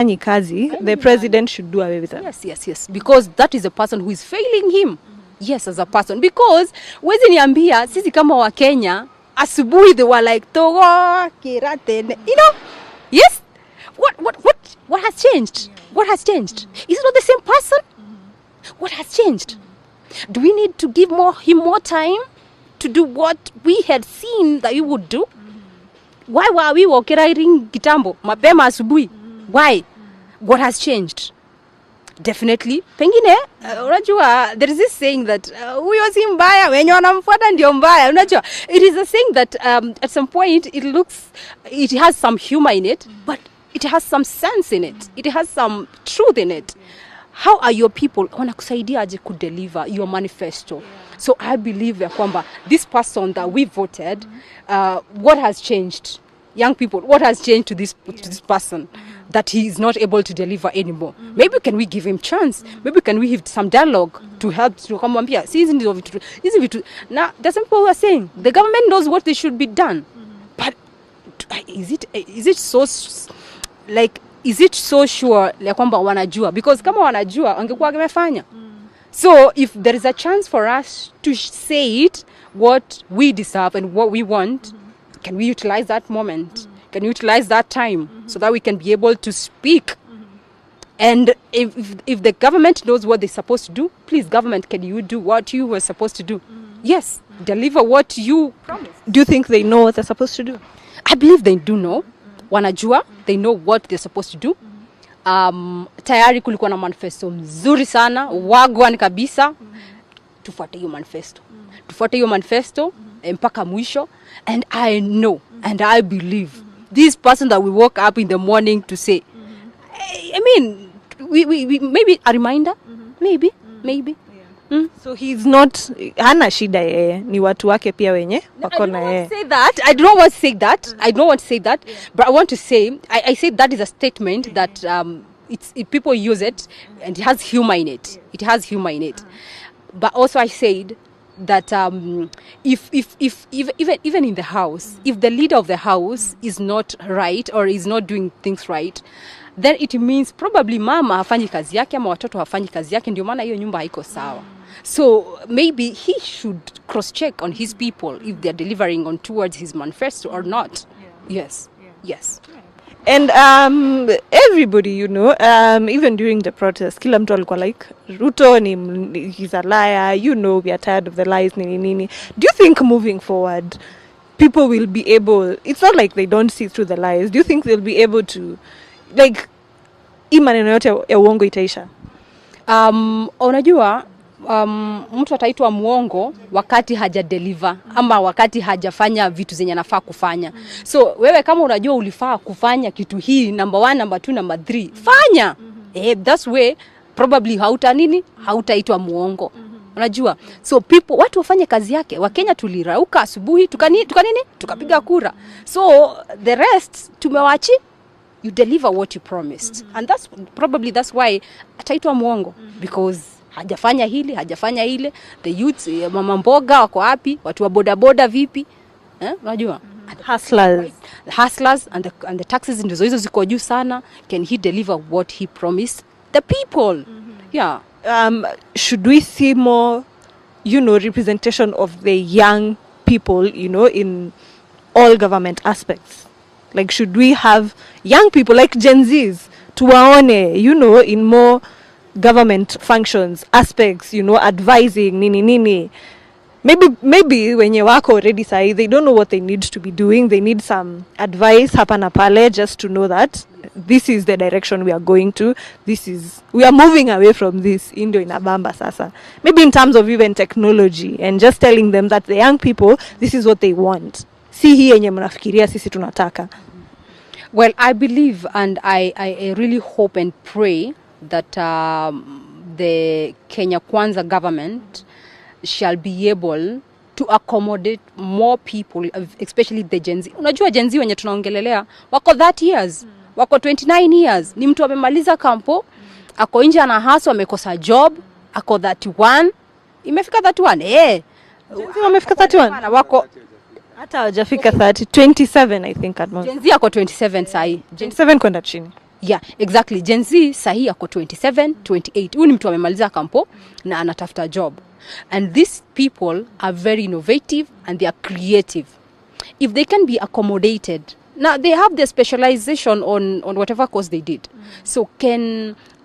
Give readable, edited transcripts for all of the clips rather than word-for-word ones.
kazi, the president should do away with them. Yes. Because that is a person who is failing him. Yes, as a person. Because wezi niambia, sisi kama wa Kenya, asubuhi they were like, Togo, Kirate, you know? Yes? What has changed? What has changed? Is it not the same person? What has changed? Do we need to give him more time to do what we had seen that he would do? Why were we walking kitambo mapema asubuhi? Why? What has changed? Definitely. Pengine unajua there is this saying that huyo si mbaya wenye wanamfuata ndio mbaya. Unajua it is a saying that at some point it has some humor in it, but it has some sense in it. It has some truth in it. How are your people wanakusaidia aje ku deliver your manifesto? So I believe kwamba this person that we voted, what has changed? Young people, what has changed to this person that he is not able to deliver anymore? Maybe can we give him chance? Maybe can we have some dialogue to help to kumwambia hizi vitu. Now there's some people who are saying the government knows what they should be done. But is it so like is it so sure like kwamba wanajua? Because kama wanajua wangekuwa wamefanya. So if there is a chance for us to say it what we deserve and what we want, can we utilize that moment? Can we utilize that time so that we can be able to speak? And if the government knows what they're supposed to do, please government, can you do what you were supposed to do? Yes, deliver what you promised. Do you think they know what they're supposed to do? I believe they do know. Wanajua, they know what they're supposed to do. Tayari kulikuwa na manifesto mzuri sana, wagwan kabisa. Tufuate hiyo manifesto. Tufuate hiyo manifesto mpaka mwisho. And I know and I believe this person that we woke up in the morning to say, I mean, we maybe a reminder, maybe. So he's not hana shida yeye, ni watu wake pia wenye wako na yeye. I don't want to say that, but I want to say I say that is a statement that people use it and it has humor in it. It has humor in it. But also I said that if even in the house, if the leader of the house is not right or is not doing things right, then it means probably mama hafanyi kazi yake ama watoto hafanyi kazi yake, ndio maana hiyo nyumba haiko sawa. So maybe he should cross check on his people if they're delivering on towards his manifesto or not. Yes. And everybody, you know, even during the protest, kila mtu alikuwa like, Ruto he's a liar, you know, we are tired of the lies, nini. Do you think moving forward, people will be able, it's not like they don't see through the lies, do you think they'll be able to, like, hii maneno yote ya uongo itaisha? Unajua, mtu ataitwa muongo wakati haja deliver ama wakati hajafanya vitu zenye anafaa kufanya. So wewe kama unajua ulifaa kufanya kitu hii number 1, number 2, number 3, fanya. That's way probably hautaitwa muongo. Unajua? So watu wafanye kazi yake. Wakenya tulirauka asubuhi tukapiga kura. So the rest tumewachi, you deliver what you promised. And that's why ataitwa muongo, because hajafanya hili, hajafanya ile. The youths, mama mboga wako wapi? Watu wa bodaboda vipi? Unajua? Hustlers and the taxes ndizo hizo ziko juu sana. Can he deliver what he promised the people? Yeah. Should we see more, you know, representation of the young people, you know, in all government aspects? Like, should we have young people like Gen Zs tuwaone, you know, in more government functions, aspects, you know, advising, nini. Maybe wenye wako already sahi, they don't know what they need to be doing. They need some advice hapa na pale, just to know that this is the direction we are going to. We are moving away from this. Indo inabamba sasa. Maybe in terms of even technology, and just telling them that the young people, this is what they want. Si hii yenye mnafikiria sisi tunataka. Well, I believe and I really hope and pray that the Kenya Kwanza government shall be able to accommodate more people, especially the Gen Z. Unajua Gen Z wenye tunaongelelea wako 30 years, wako 29 years. Ni mtu amemaliza kampo, ako nje ana hustle, amekosa job, ako 31. Imefika 31. Gen Z wamefika 31. Wako hata hajafika 30, 27 I think at most. Gen Z ako 27 sahi. 27 kwenda chini. Yeah, exactly. Gen Z sahi ako 27, 28. Huyu ni mtu amemaliza kampo na anatafuta job. And these people are very innovative and they are creative. If they can be accommodated, now they have their specialization on whatever course they did. So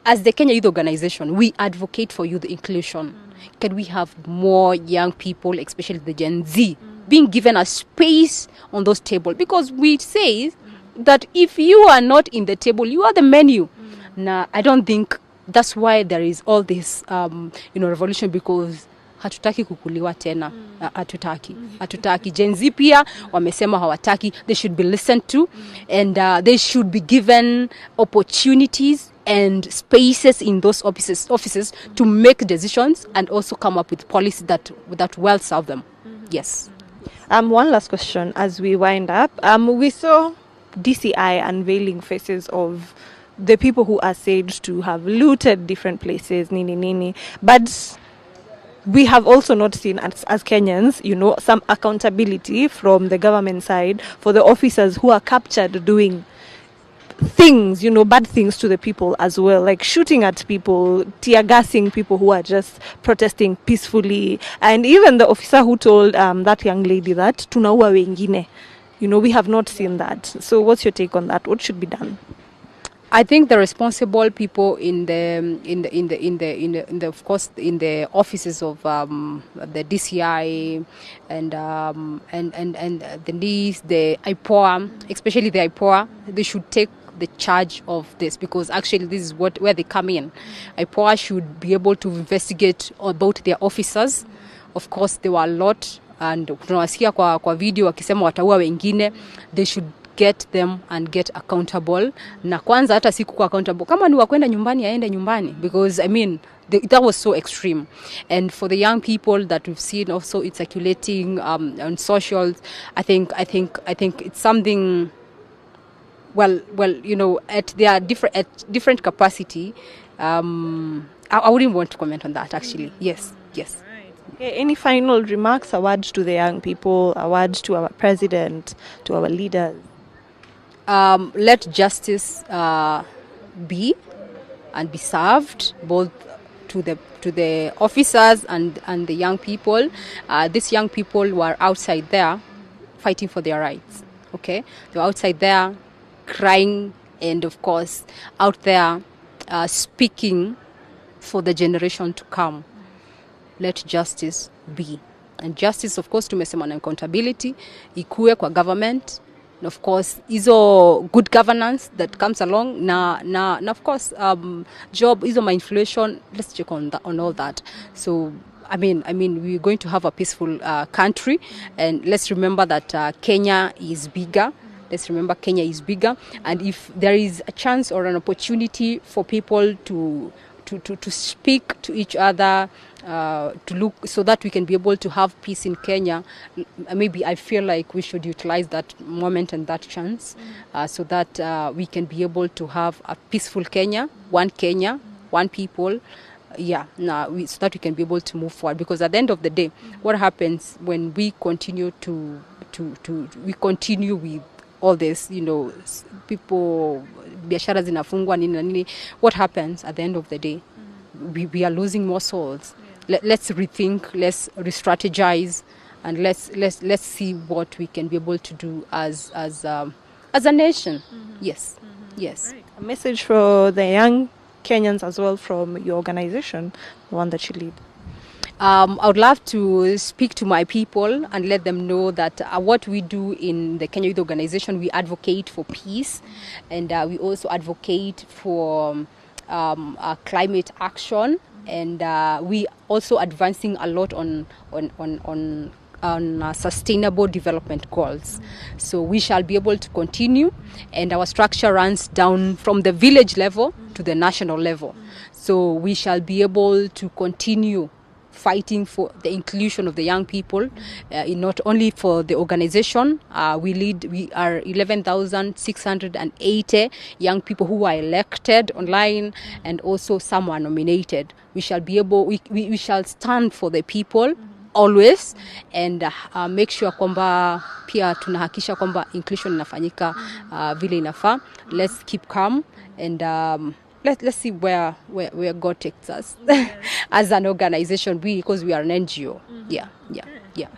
as the Kenya Youth Organization, we advocate for youth inclusion. Can we have more young people, especially the Gen Z, being given a space on those tables? Because we say that if you are not in the table, you are the menu. Now, I don't think that's why there is all this, revolution, because hatutaki kukuliwa tena. Hatutaki. Gen Z pia wamesema hawataki. They should be listened to, and they should be given opportunities and spaces in those offices to make decisions and also come up with policy that will serve them. Yes. One last question as we wind up. We saw DCI unveiling faces of the people who are said to have looted different places, nini. But we have also not seen as Kenyans, some accountability from the government side for the officers who are captured doing things, bad things to the people as well, like shooting at people, tear gassing people who are just protesting peacefully, and even the officer who told that young lady that tunaua wengine. We have not seen that. So what's your take on that? What should be done? I think the responsible people in the of course in the offices of the DCI and the NIS, the IPOA, especially the IPOA, they should take the charge of this, because actually this is where they come in. IPOA should be able to investigate about their officers. Of course, there were a lot, and tunawasikia kwa video wakisema wataua wengine. They should get them and get accountable. Na kwanza hata siku kwa accountable, kama ni wakwenda nyumbani aende nyumbani, because that was so extreme. And for the young people that we've seen also it's circulating on socials, I think it's something well at their different capacity. I wouldn't want to comment on that actually. Yes. Okay, any final remarks, a word to the young people, a word to our president, to our leaders? Let justice be served both to the officers and the young people. These young people were outside there fighting for their rights. Okay, they were outside there crying, and of course out there speaking for the generation to come. Let justice be. And justice, of course, tumesema na accountability ikue kwa government. And of course, izo good governance that comes along. Na of course, job, izo my inflation. Let's check on all that. So, I mean, we're going to have a peaceful country. And let's remember that Kenya is bigger. And if there is a chance or an opportunity for people to speak to each other, to look so that we can be able to have peace in Kenya, maybe I feel like we should utilize that moment and that chance, so that we can be able to have a peaceful Kenya, one people. So that we can be able to move forward. Because at the end of the day, what happens when we continue we continue with all this, people, biashara zinafungwa nini, what happens at the end of the day? We are losing more souls. Let's rethink, let's re-strategize, and let's see what we can be able to do as a nation. Yes. Right. A message for the young Kenyans as well from your organization, the one that you lead. I would love to speak to my people and let them know that what we do in the Kenya Youth Organization, we advocate for peace, and we also advocate for climate action, and we also advancing a lot on sustainable development goals. So we shall be able to continue, and our structure runs down from the village level to the national level. So we shall be able to continue fighting for the inclusion of the young people, not only for the organization. We are 11,680 young people who are elected online, and also some are nominated. We shall be able, we shall stand for the people always, and make sure kwamba pia tunahakisha kwamba inclusion inafanyika vile inafaa. Let's keep calm and let's see where God takes us as an organization, because we are an NGO. Yeah.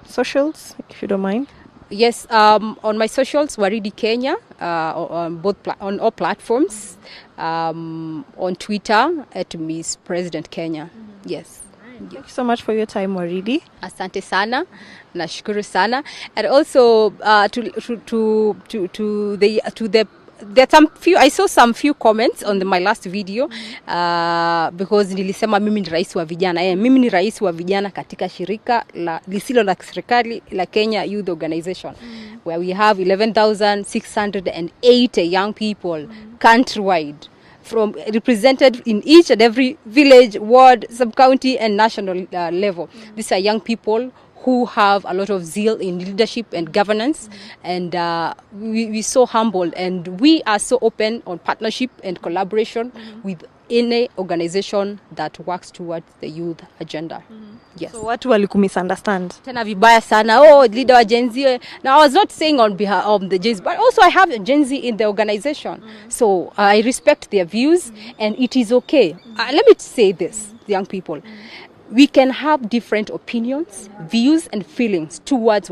Socials, if you don't mind. Yes, on my socials, Waridi Kenya, on on all platforms, on Twitter at Miss President Kenya. Yes. Thank you so much for your time, Waridi. Asante sana, nashukuru sana, and also to the there's some few, I saw some few comments on my last video because nilisema mimi ni rais wa vijana. Mimi ni rais wa vijana katika shirika lisilo la serikali la Kenya Youth Organization, where we have 11,608 young people countrywide, from represented in each and every village, ward, sub-county and national level. These are young people who have a lot of zeal in leadership and governance, and we're so humbled, and we are so open on partnership and collaboration with any organization that works towards the youth agenda. Yes. So watu walikumisunderstand. Tena vibaya sana, leader wa Gen Z. Now, I was not saying on behalf of the Gen Z, but also I have a Gen Z in the organization. So I respect their views, and it is okay. Let me say this, young people. We can have different opinions, views, and feelings towards